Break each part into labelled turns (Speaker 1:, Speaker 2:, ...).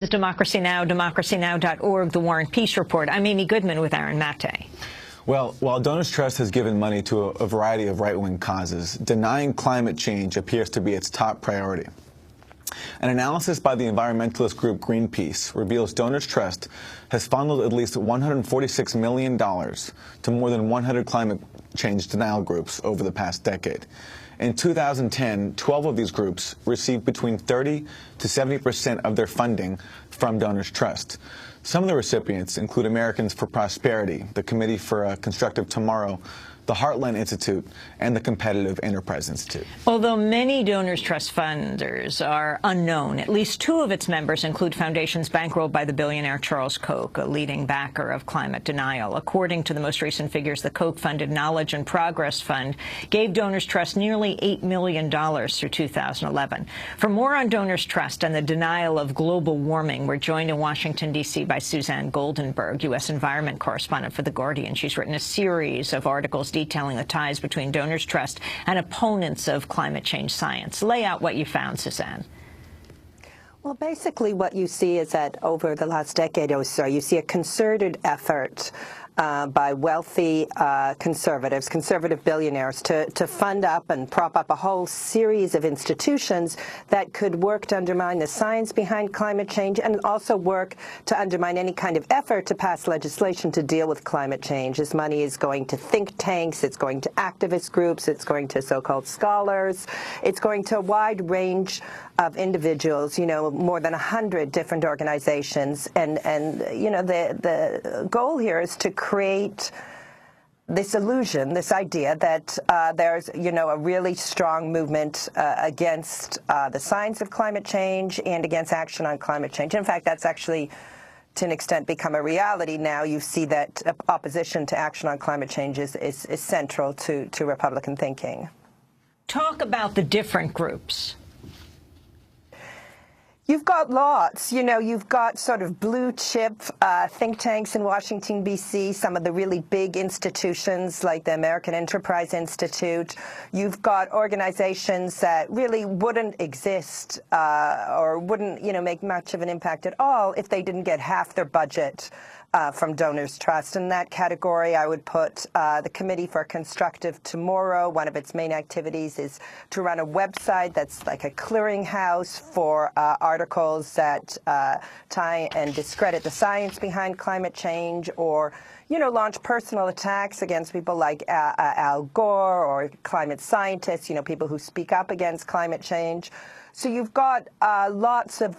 Speaker 1: Democracy Now!, democracynow.org, The War and Peace Report. I'm Amy Goodman with Aaron Maté.
Speaker 2: Well, while Donors Trust has given money to a variety of right-wing causes, denying climate change appears to be its top priority. An analysis by the environmentalist group Greenpeace reveals Donors Trust has funneled at least $146 million to more than 100 climate change denial groups over the past decade. In 2010, 12 of these groups received between 30 to 70% of their funding from Donors Trust. Some of the recipients include Americans for Prosperity, the Committee for a Constructive Tomorrow, the Heartland Institute, and the Competitive Enterprise Institute.
Speaker 1: Although many Donors Trust funders are unknown, at least two of its members include foundations bankrolled by the billionaire Charles Koch, a leading backer of climate denial. According to the most recent figures, the Koch-funded Knowledge and Progress Fund gave Donors Trust nearly $8 million through 2011. For more on Donors Trust and the denial of global warming, we're joined in Washington, D.C. by Suzanne Goldenberg, U.S. environment correspondent for The Guardian. She's written a series of articles detailing the ties between Donors Trust and opponents of climate change science. Lay out what you found, Suzanne.
Speaker 3: Well, basically what you see is that over the last decade or so, you see a concerted effort by wealthy conservative billionaires to fund up and prop up a whole series of institutions that could work to undermine the science behind climate change and also work to undermine any kind of effort to pass legislation to deal with climate change. This money is going to think tanks, it's going to activist groups, it's going to so-called scholars, it's going to a wide range of individuals, you know, more than 100 different organizations, and you know, the goal here is to create this illusion, this idea that there's, you know, a really strong movement against the science of climate change and against action on climate change. In fact, that's actually, to an extent, become a reality now. You see that opposition to action on climate change is central to Republican thinking.
Speaker 1: Talk about the different groups.
Speaker 3: You've got lots. You know, you've got sort of blue chip think tanks in Washington, D.C., some of the really big institutions like the American Enterprise Institute. You've got organizations that really wouldn't exist or wouldn't, you know, make much of an impact at all if they didn't get half their budget from Donors Trust. In that category, I would put the Committee for a Constructive Tomorrow. One of its main activities is to run a website that's like a clearinghouse for articles that tie and discredit the science behind climate change, or, you know, launch personal attacks against people like Al Gore or climate scientists, you know, people who speak up against climate change. So you've got lots of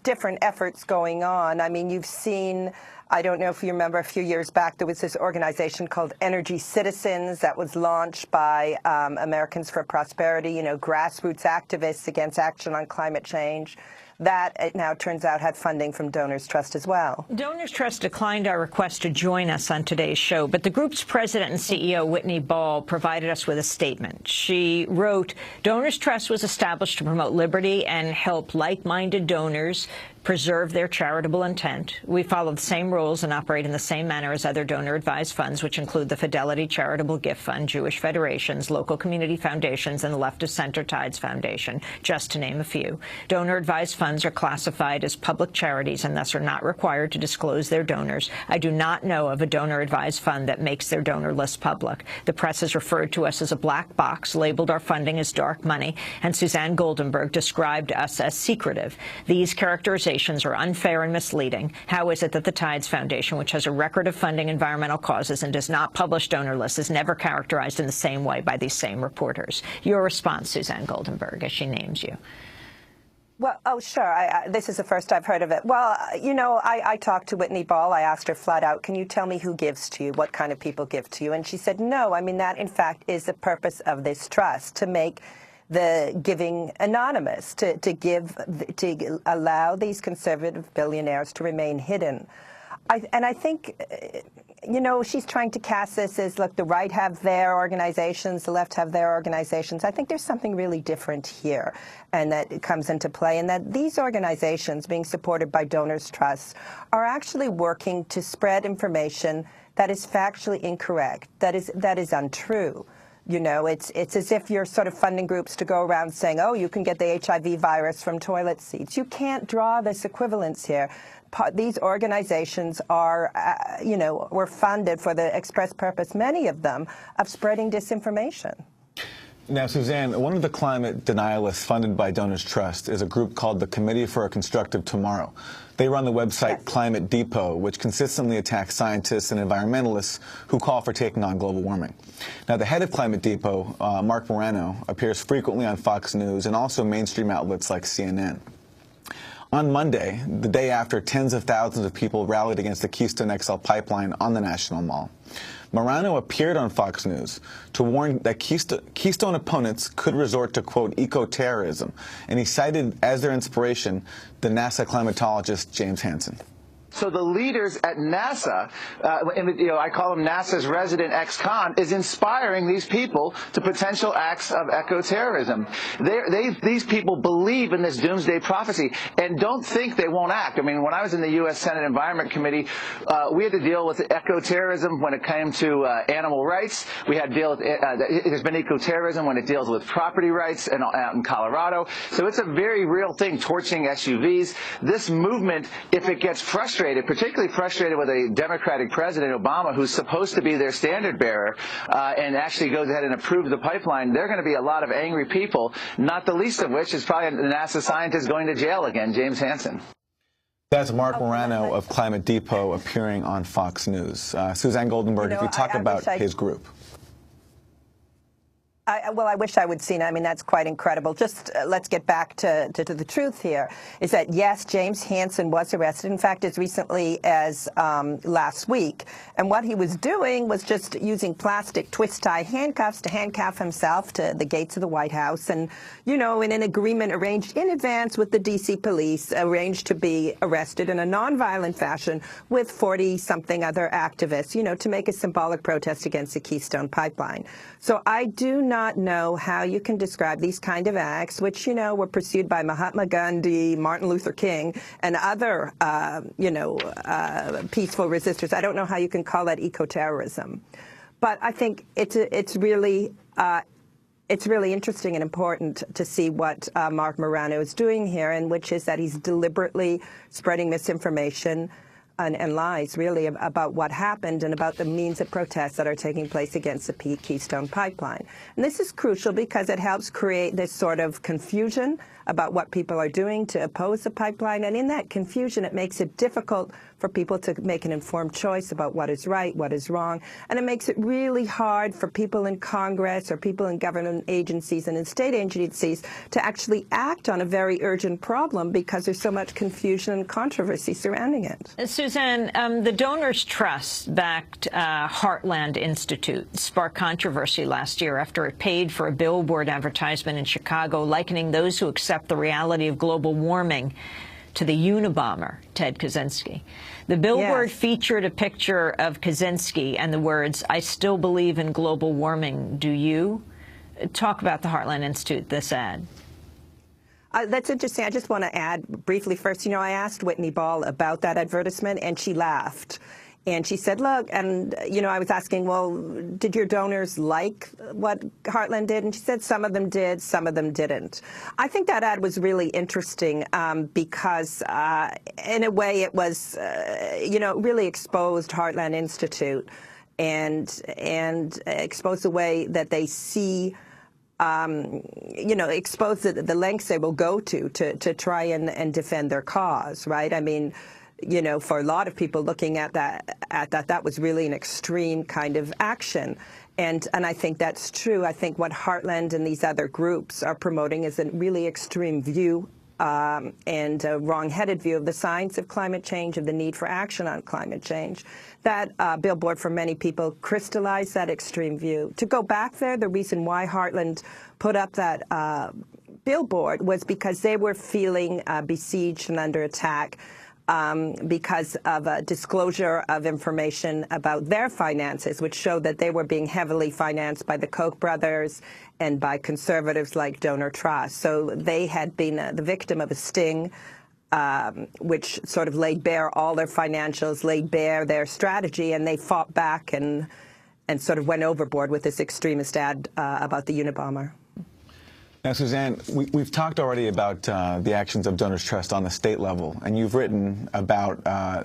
Speaker 3: different efforts going on. I mean, you've seen, I don't know if you remember, a few years back, there was this organization called Energy Citizens that was launched by Americans for Prosperity, you know, grassroots activists against action on climate change. That, it now turns out, had funding from Donors Trust as well.
Speaker 1: Donors Trust declined our request to join us on today's show, but the group's president and CEO, Whitney Ball, provided us with a statement. She wrote, Donors Trust was established to promote liberty and help like-minded donors preserve their charitable intent. We follow the same rules and operate in the same manner as other donor-advised funds, which include the Fidelity Charitable Gift Fund, Jewish federations, local community foundations, and the Leftist Center Tides Foundation, just to name a few. Donor-advised funds are classified as public charities and thus are not required to disclose their donors. I do not know of a donor-advised fund that makes their donor list public. The press has referred to us as a black box, labeled our funding as dark money, and Suzanne Goldenberg described us as secretive. These characterizations are unfair and misleading. How is it that the Tides Foundation, which has a record of funding environmental causes and does not publish donor lists, is never characterized in the same way by these same reporters? Your response, Suzanne Goldenberg, as she names you.
Speaker 3: Well, oh, sure. This is the first I've heard of it. Well, you know, I talked to Whitney Ball. I asked her flat out, can you tell me who gives to you, what kind of people give to you? And she said, no. I mean, that, in fact, is the purpose of this trust, to make the giving anonymous, to allow these conservative billionaires to remain hidden. And I think, you know, she's trying to cast this as, look, the right have their organizations, the left have their organizations. I think there's something really different here, and that comes into play, and that these organizations, being supported by Donors Trust, are actually working to spread information that is factually incorrect, that is untrue. You know, it's as if you're sort of funding groups to go around saying, oh, you can get the HIV virus from toilet seats. You can't draw this equivalence here. These organizations are, you know, were funded for the express purpose, many of them, of spreading disinformation.
Speaker 2: Now, Suzanne, one of the climate denialists funded by Donors Trust is a group called the Committee for a Constructive Tomorrow. They run the website
Speaker 3: Yes.
Speaker 2: Climate Depot, which consistently attacks scientists and environmentalists who call for taking on global warming. Now, the head of Climate Depot, Mark Morano, appears frequently on Fox News and also mainstream outlets like CNN. On Monday, the day after tens of thousands of people rallied against the Keystone XL pipeline on the National Mall, Morano appeared on Fox News to warn that Keystone opponents could resort to, quote, eco-terrorism, and he cited as their inspiration the NASA climatologist James Hansen.
Speaker 4: So the leaders at NASA, I call them NASA's resident ex-con, is inspiring these people to potential acts of eco-terrorism. These people believe in this doomsday prophecy and don't think they won't act. I mean, when I was in the U.S. Senate Environment Committee, we had to deal with eco-terrorism when it came to animal rights. We had to deal with, there's been eco-terrorism when it deals with property rights out in Colorado. So it's a very real thing, torching SUVs. This movement, if it gets frustrated, particularly frustrated with a Democratic President, Obama, who's supposed to be their standard bearer, and actually goes ahead and approves the pipeline, there are going to be a lot of angry people, not the least of which is probably the NASA scientist going to jail again, James Hansen.
Speaker 2: That's Mark Morano of Climate Depot appearing on Fox News. Suzanne Goldenberg, if you talk about his group.
Speaker 3: Well, I wish I would seen it. I mean, that's quite incredible. Just let's get back to the truth here, is that, yes, James Hansen was arrested, in fact, as recently as last week. And what he was doing was just using plastic twist-tie handcuffs to handcuff himself to the gates of the White House and, you know, in an agreement arranged in advance with the D.C. police, arranged to be arrested in a nonviolent fashion with 40-something other activists, you know, to make a symbolic protest against the Keystone Pipeline. So I do not know how you can describe these kind of acts, which, you know, were pursued by Mahatma Gandhi, Martin Luther King, and other, peaceful resistors. I don't know how you can call that eco-terrorism. But I think it's really interesting and important to see what Mark Morano is doing here, and which is that he's deliberately spreading misinformation and lies, really, about what happened and about the means of protest that are taking place against the Keystone Pipeline. And this is crucial because it helps create this sort of confusion about what people are doing to oppose the pipeline. And in that confusion, it makes it difficult for people to make an informed choice about what is right, what is wrong. And it makes it really hard for people in Congress or people in government agencies and in state agencies to actually act on a very urgent problem because there's so much confusion and controversy surrounding it.
Speaker 1: Suzanne, the Donors Trust-backed Heartland Institute sparked controversy last year after it paid for a billboard advertisement in Chicago likening those who accept the reality of global warming to the Unabomber, Ted Kaczynski. The billboard featured a picture of Kaczynski and the words, "I still believe in global warming, do you?" Talk about the Heartland Institute, this ad.
Speaker 3: That's interesting. I just want to add briefly first, you know, I asked Whitney Ball about that advertisement, and she laughed. And she said, look, and, you know, I was asking, well, did your donors like what Heartland did? And she said some of them did, some of them didn't. I think that ad was really interesting because, in a way, it was, you know, really exposed Heartland Institute and exposed the way that they see, you know, expose the lengths they will go to try and defend their cause, right? I mean, you know, for a lot of people looking at that was really an extreme kind of action. And I think that's true. I think what Heartland and these other groups are promoting is a really extreme view and a wrong-headed view of the science of climate change, of the need for action on climate change. That billboard, for many people, crystallized that extreme view. To go back there, the reason why Heartland put up that billboard was because they were feeling besieged and under attack because of a disclosure of information about their finances, which showed that they were being heavily financed by the Koch brothers and by conservatives like Donor Trust. So they had been the victim of a sting, which sort of laid bare all their financials, laid bare their strategy, and they fought back and and sort of went overboard with this extremist ad about the Unabomber.
Speaker 2: Now, Suzanne, we've talked already about the actions of Donors Trust on the state level, and you've written about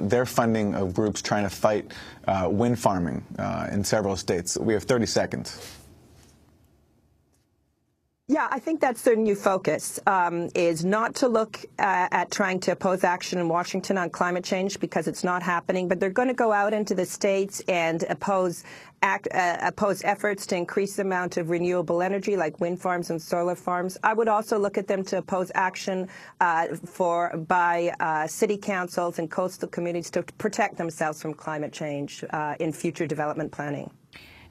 Speaker 2: their funding of groups trying to fight wind farming in several states. We have 30 seconds.
Speaker 3: Yeah, I think that's their new focus, is not to look at trying to oppose action in Washington on climate change because it's not happening, but they're going to go out into the states and oppose efforts to increase the amount of renewable energy like wind farms and solar farms. I would also look at them to oppose action by city councils and coastal communities to protect themselves from climate change in future development planning.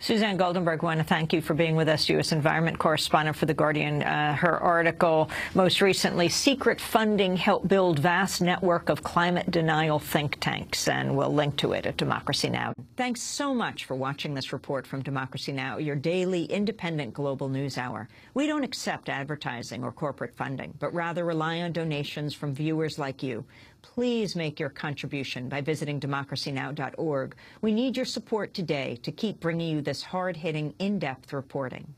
Speaker 1: Suzanne Goldenberg, I want to thank you for being with us, U.S. environment correspondent for The Guardian. Her article, most recently, Secret Funding Helped Build Vast Network of Climate Denial Think Tanks, and we'll link to it at Democracy Now! Thanks so much for watching this report from Democracy Now!, your daily independent global news hour. We don't accept advertising or corporate funding, but rather rely on donations from viewers like you. Please make your contribution by visiting democracynow.org. We need your support today to keep bringing you this hard-hitting, in-depth reporting.